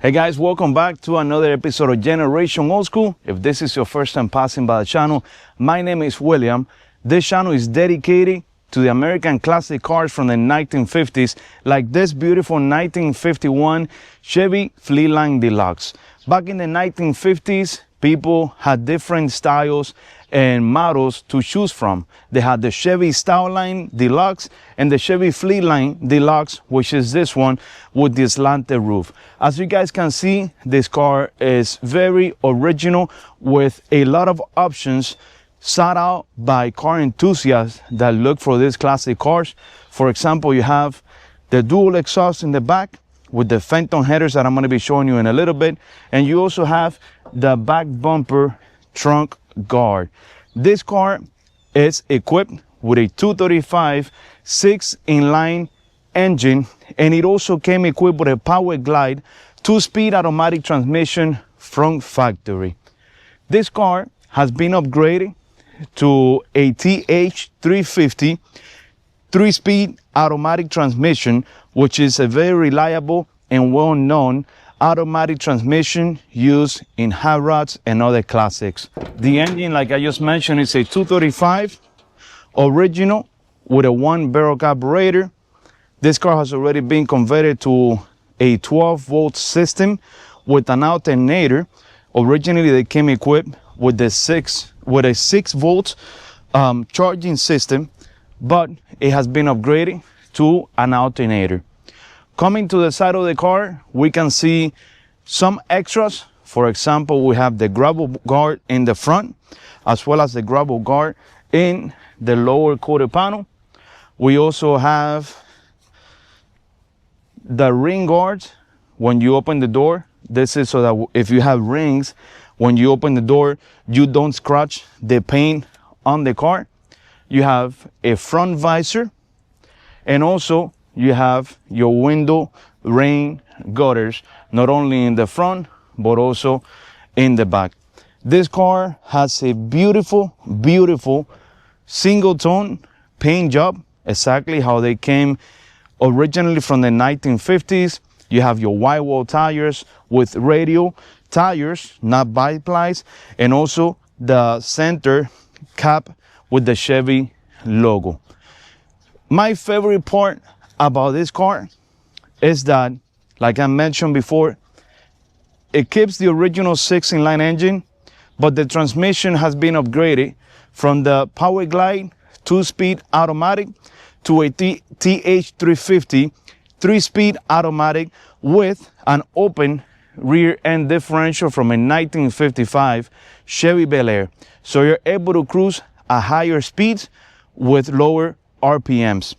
Hey guys, welcome back to another episode of Generation Old School. If this is your first time passing by the channel, my name is William. This channel is dedicated to the American classic cars from the 1950s, like this beautiful 1951 Chevy Fleetline Deluxe. Back in the 1950s, people had different styles and models to choose from. They had the Chevy Styleline Deluxe and the Chevy Fleetline Deluxe, which is this one with the slanted roof. As you guys can see, this car is very original with a lot of options sought out by car enthusiasts that look for these classic cars. For example, you have the dual exhaust in the back with the phantom headers that I'm going to be showing you in a little bit, and you also have the back bumper trunk guard. This car is equipped with a 235 6-inline engine, and it also came equipped with a Power Glide 2-speed automatic transmission from factory. This car has been upgraded to a TH350 3-speed automatic transmission, which is a very reliable and well-known automatic transmission used in hot rods and other classics. The engine, like I just mentioned, is a 235 original with a 1-barrel carburetor. This car has already been converted to a 12-volt system with an alternator. Originally, they came equipped with a 6-volt charging system, but it has been upgraded to an alternator. Coming to the side of the car, we can see some extras. For example, we have the gravel guard in the front, as well as the gravel guard in the lower quarter panel. We also have the ring guards when you open the door. This is so that if you have rings, when you open the door, you don't scratch the paint on the car. You have a front visor, and also you have your window rain gutters, not only in the front, but also in the back. This car has a beautiful, beautiful single tone paint job, exactly how they came originally from the 1950s. You have your white wall tires with radial tires, not biplies, and also the center cap with the Chevy logo. My favorite part about this car is that, like I mentioned before, it keeps the original 6-inline engine, but the transmission has been upgraded from the Power Glide 2-speed automatic to a TH350 3-speed automatic with an open rear end differential from a 1955 Chevy Bel Air. So you're able to cruise at higher speeds with lower RPMs.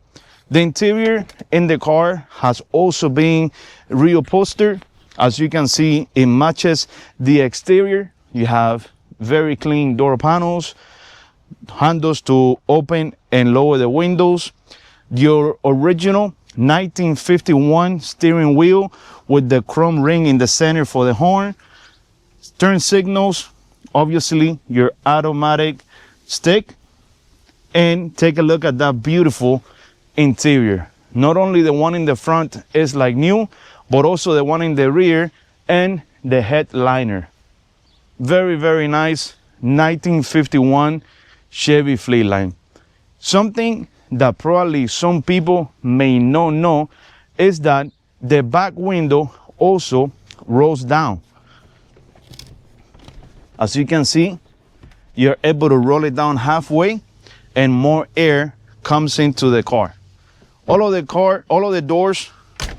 The interior in the car has also been reupholstered. As you can see, it matches the exterior. You have very clean door panels, handles to open and lower the windows. Your original 1951 steering wheel with the chrome ring in the center for the horn. Turn signals, obviously your automatic stick. And take a look at that beautiful interior. Not only the one in the front is like new, but also the one in the rear and the headliner. Very, very nice 1951 Chevy Fleetline. Something that probably some people may not know is that the back window also rolls down. As you can see, you're able to roll it down halfway and more air comes into the car. All of the doors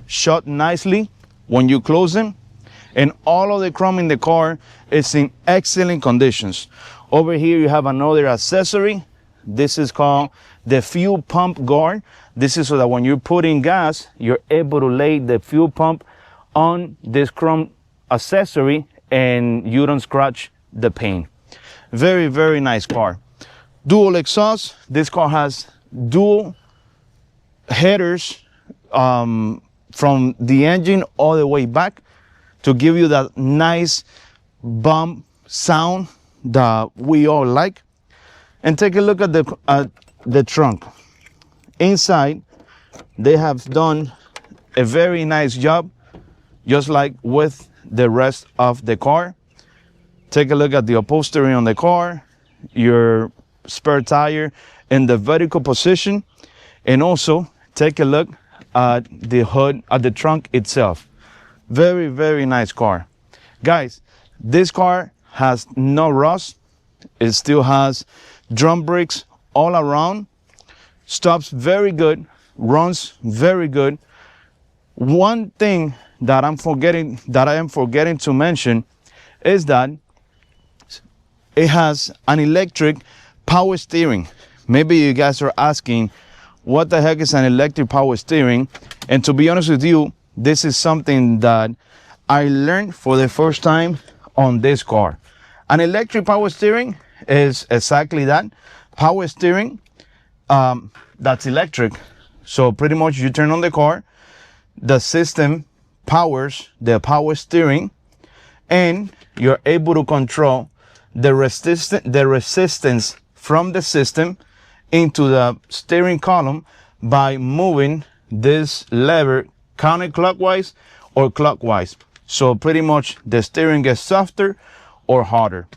shut nicely when you close them, and all of the chrome in the car is in excellent conditions. Over here you have another accessory. This is called the fuel pump guard. This is so that when you're putting gas, you're able to lay the fuel pump on this chrome accessory and you don't scratch the paint. Very, very nice car. Dual exhaust. This car has dual headers from the engine all the way back to give you that nice bump sound that we all like. And take a look at the trunk. Inside, they have done a very nice job, just like with the rest of the car. Take a look at the upholstery on the car, your spare tire in the vertical position, and also take a look at the hood, at the trunk itself. Very, very nice car. Guys, this car has no rust. It still has drum brakes all around. Stops very good, runs very good. One thing that I am forgetting to mention is that it has an electric power steering. Maybe you guys are asking, what the heck is an electric power steering? And to be honest with you, this is something that I learned for the first time on this car. An electric power steering is exactly that, power steering that's electric. So pretty much you turn on the car, the system powers the power steering, and you're able to control the resistance from the system into the steering column by moving this lever counterclockwise or clockwise. So pretty much the steering gets softer or harder.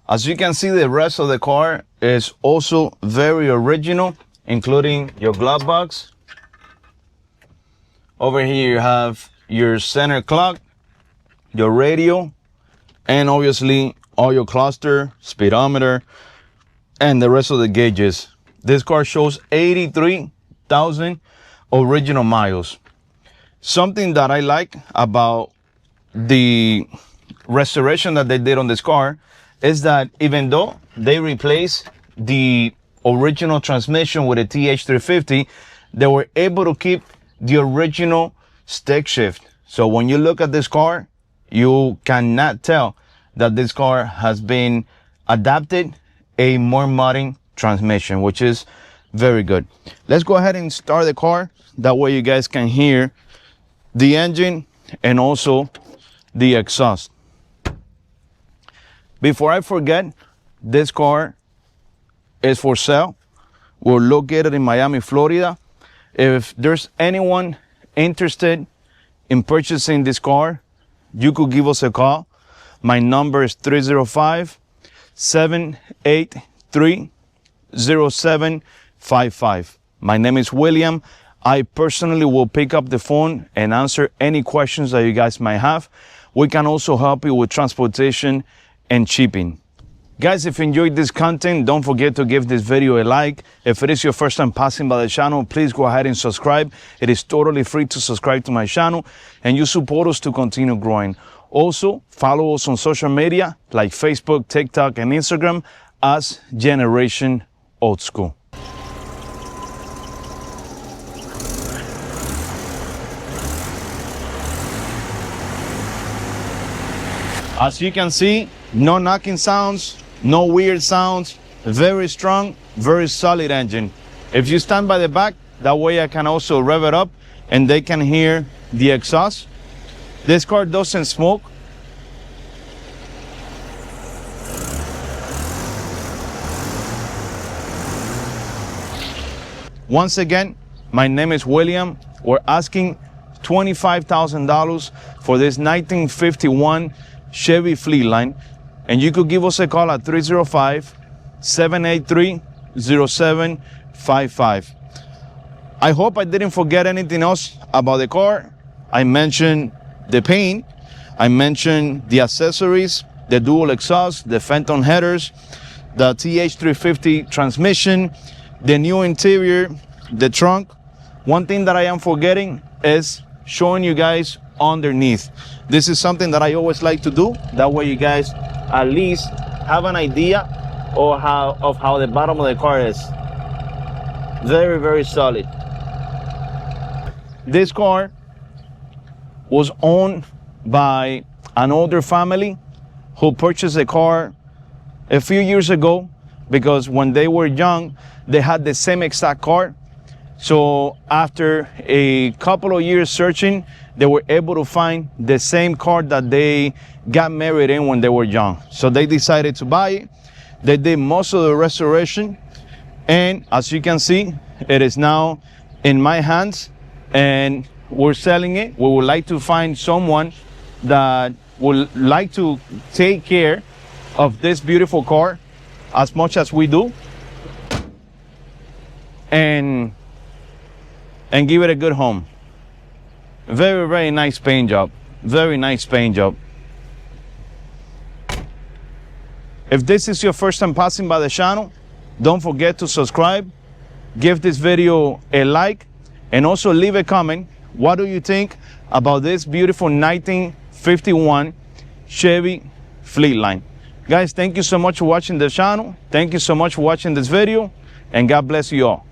As you can see, the rest of the car is also very original, including your glove box. Over here you have your center clock, your radio, and obviously all your cluster, speedometer, and the rest of the gauges. This car shows 83,000 original miles. Something that I like about the restoration that they did on this car is that even though they replaced the original transmission with a TH350, they were able to keep the original stick shift. So when you look at this car, you cannot tell that this car has been adapted a more modern transmission, which is very good. Let's go ahead and start the car. That way you guys can hear the engine and also the exhaust. Before I forget, this car is for sale. We're located in Miami, Florida. If there's anyone interested in purchasing this car, you could give us a call. My number is 305-783-0755. My name is William. I personally will pick up the phone and answer any questions that you guys might have. We can also help you with transportation and shipping. Guys, if you enjoyed this content, don't forget to give this video a like. If it is your first time passing by the channel, please go ahead and subscribe. It is totally free to subscribe to my channel, and you support us to continue growing. Also, follow us on social media like Facebook, TikTok, and Instagram as Generation Old School. As you can see, no knocking sounds, no weird sounds, very strong, very solid engine. If you stand by the back, that way I can also rev it up and they can hear the exhaust. This car doesn't smoke. Once again, my name is William. We're asking $25,000 for this 1951 Chevy Fleetline, and you could give us a call at 305-783-0755. I hope I didn't forget anything else about the car. I mentioned the paint, I mentioned the accessories, the dual exhaust, the phantom headers, the TH350 transmission, the new interior, the trunk. One thing that I am forgetting is showing you guys underneath. This is something that I always like to do. That way you guys at least have an idea of how the bottom of the car is. Very, very solid. This car was owned by an older family who purchased a car a few years ago because when they were young, they had the same exact car. So after a couple of years searching, they were able to find the same car that they got married in when they were young. So they decided to buy it. They did most of the restoration. And as you can see, it is now in my hands and we're selling it. We would like to find someone that would like to take care of this beautiful car as much as we do and give it a good home. Very, very nice paint job. Very nice paint job. If this is your first time passing by the channel, don't forget to subscribe, give this video a like, and also leave a comment. What do you think about this beautiful 1951 Chevy Fleetline? Guys, thank you so much for watching the channel. Thank you so much for watching this video, and God bless you all.